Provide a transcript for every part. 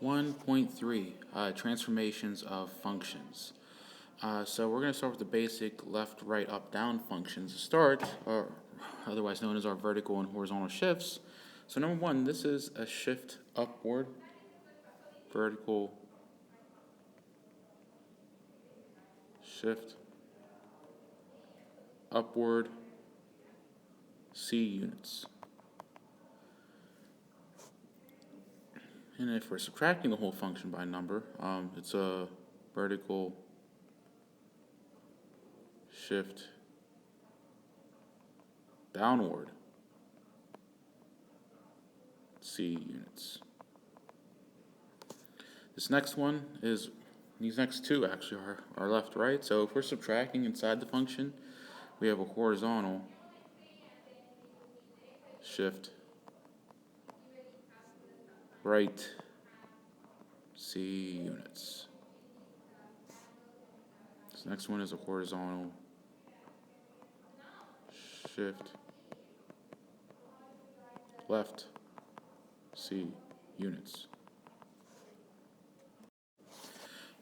1.3 Transformations of functions. So we're going to start with the basic left, right, up, down functions to start, or otherwise known as our vertical and horizontal shifts. So number one, this is a shift upward, vertical shift upward C units. And if we're subtracting the whole function by number, it's a vertical shift downward C units. This next one is, these next two actually are left, right? So if we're subtracting inside the function, we have a horizontal shift right C units. This next one is a horizontal shift left C units.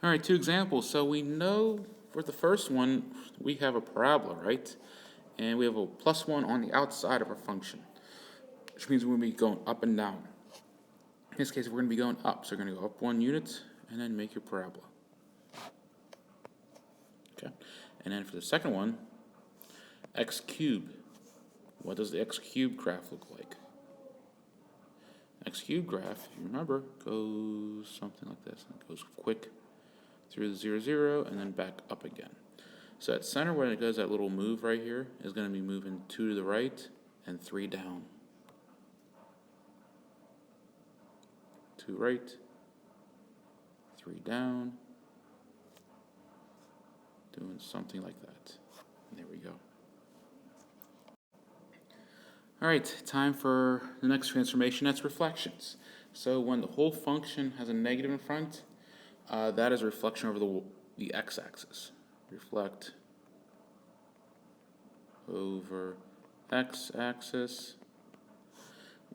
All right, two examples. So we know for the first one, we have a parabola, right? And we have a +1 on the outside of our function, which means we're going to be going up and down. In this case, we're going to be going up. So we're going to go up 1 unit and then make your parabola. Okay. And then for the second one, x cubed. What does the x cubed graph look like? X cubed graph, you remember, goes something like this. It goes quick through the 0, 0, and then back up again. So at center, when it does that little move right here, is going to be moving 2 to the right and 3 down. 2 right, 3 down, doing something like that. And there we go. All right, time for the next transformation, that's reflections. So when the whole function has a negative in front, that is a reflection over the x-axis. Reflect over x-axis.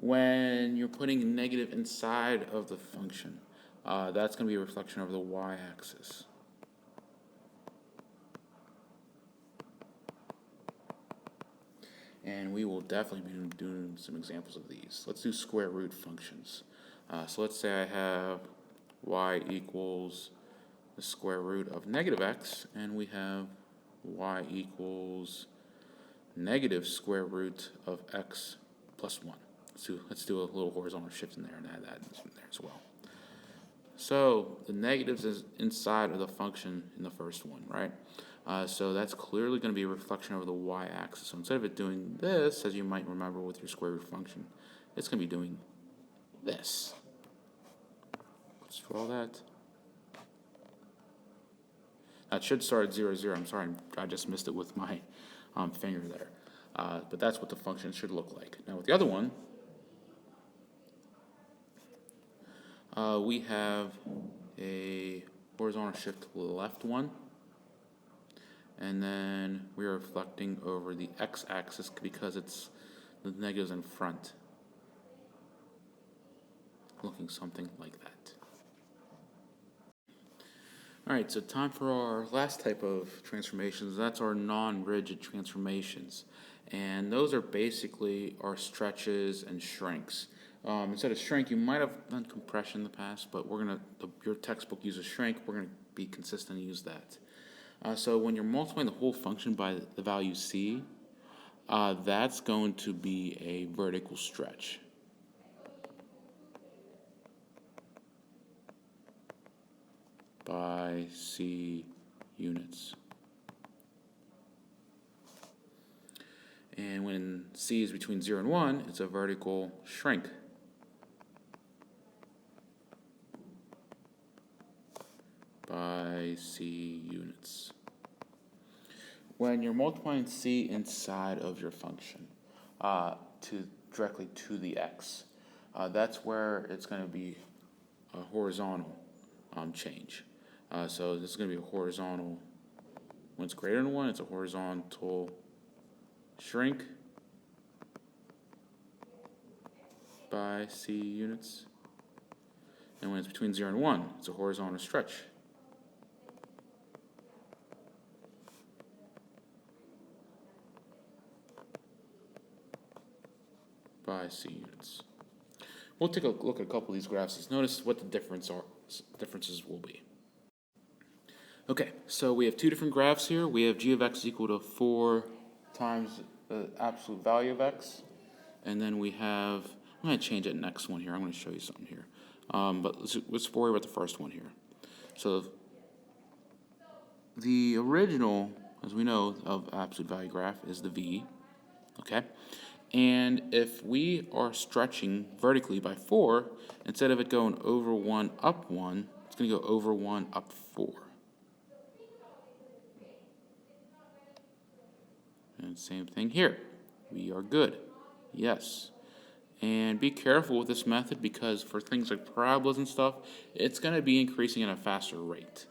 When you're putting negative inside of the function, that's going to be a reflection over the y-axis. And we will definitely be doing some examples of these. Let's do square root functions. So let's say I have y equals the square root of negative x, and we have y equals negative square root of x plus 1. Let's do a little horizontal shift in there and add that in there as well. So the negatives is inside of the function in the first one, right? So that's clearly going to be a reflection over the y-axis. So instead of it doing this, as you might remember with your square root function, it's going to be doing this. Let's draw that. That should start at 0, 0. I'm sorry, I just missed it with my finger there. But that's what the function should look like. Now with the other one, we have a horizontal shift to the left one. And then we are reflecting over the x-axis because it's the negatives in front. Looking something like that. All right, so time for our last type of transformations. That's our non-rigid transformations. And those are basically our stretches and shrinks. Instead of shrink, you might have done compression in the past, but your textbook uses shrink. We're going to be consistent and use that. So when you're multiplying the whole function by the value c, that's going to be a vertical stretch. By c units. And when c is between 0 and 1, it's a vertical shrink. By c units. When you're multiplying c inside of your function directly to the x, that's where it's going to be a horizontal change. So this is going to be a horizontal, when it's greater than 1, it's a horizontal shrink by c units. And And when it's between 0 and 1, it's a horizontal stretch. By C units. We'll take a look at a couple of these graphs. Let's notice what the differences will be. Okay, so we have two different graphs here. We have g of x equal to 4 times the absolute value of x. And then we have, I'm going to change that next one here. I'm going to show you something here. But let's worry about the first one here. So the original, as we know, of absolute value graph is the v. Okay? And if we are stretching vertically by 4, instead of it going over 1, up 1, it's going to go over 1, up 4. And same thing here. We are good. Yes. And be careful with this method because for things like parabolas and stuff, it's going to be increasing at a faster rate.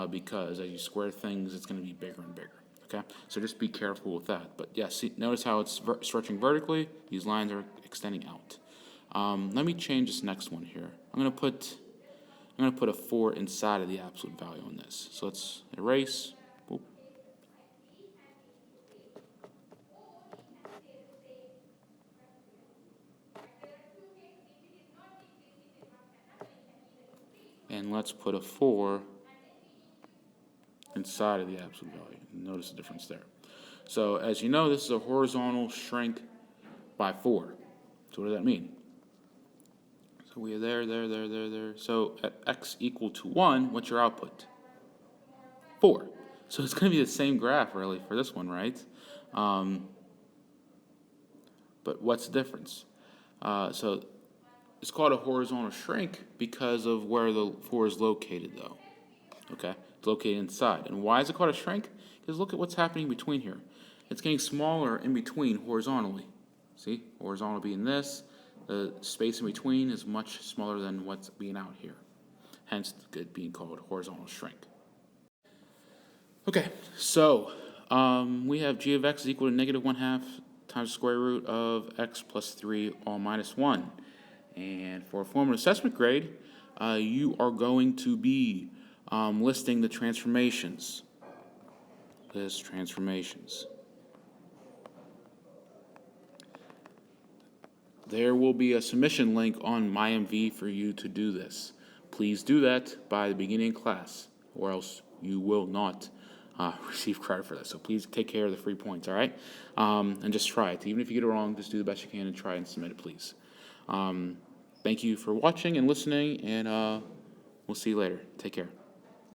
Because as you square things, it's going to be bigger and bigger. Okay? So just be careful with that. But yeah, see, notice how it's stretching vertically. These lines are extending out. Let me change this next one here. I'm going to put a 4 inside of the absolute value on this. So let's erase. Whoop. And let's put a 4 inside of the absolute value. Notice the difference there. So as you know, this is a horizontal shrink by 4. So what does that mean? So we are there. So at x equal to 1, what's your output? 4. So it's going to be the same graph, really, for this one, right? But what's the difference? So it's called a horizontal shrink because of where the 4 is located, though. Okay? It's located inside. And why is it called a shrink? Because look at what's happening between here. It's getting smaller in between horizontally. See? Horizontal being this. The space in between is much smaller than what's being out here. Hence, it being called horizontal shrink. Okay, so we have g of x is equal to negative 1/2 times the square root of x plus 3 all minus 1. And for a formal assessment grade, you are going to be listing the transformations. List transformations. There will be a submission link on MyMV for you to do this. Please do that by the beginning of class, or else you will not receive credit for this. So please take care of the free points, all right? And just try it. Even if you get it wrong, just do the best you can and try and submit it, please. Thank you for watching and listening, and we'll see you later. Take care.